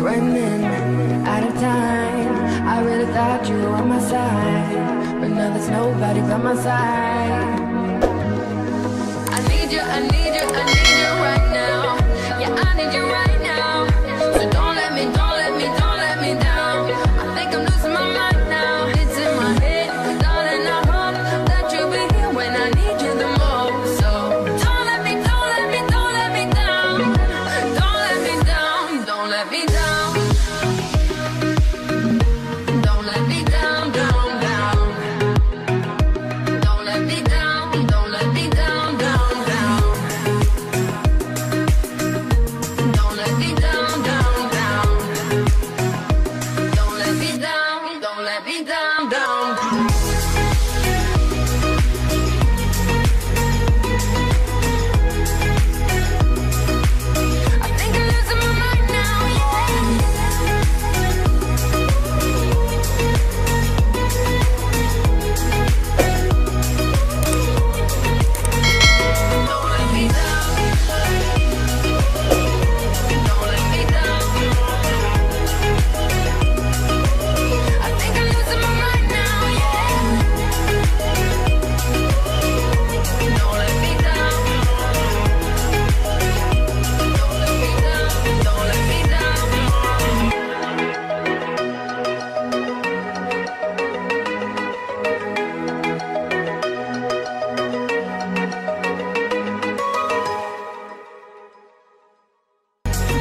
running out of time. I really thought you were on my side, but now there's nobody by my side. I need you, I need you, I need you right now. Yeah, I need you right now. So don't let me, don't let me, don't let me down. I think I'm losing my mind now. It's in my head, darling, I hope that you'll be here when I need you the most. So don't let me, don't let me, don't let me down. Don't let me down, don't let me down. Don't let me down, down, down. Don't let me down, don't let me down, down, down. Don't let me down, down, down. Don't let me down, don't let me down, down. I think I'm losing my mind now, Don't let me down. Don't let me down. I think I'm losing my mind now, Don't let me down. Don't let me down. Don't let me down.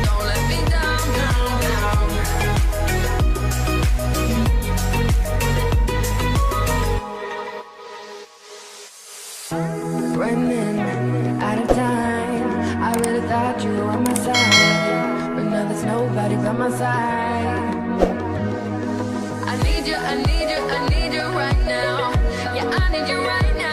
Don't let me down, down, down. Running out of time. I really thought you were on my side, but now there's nobody by my side. I need you, I need you, I need you right now. Yeah, I need you right now.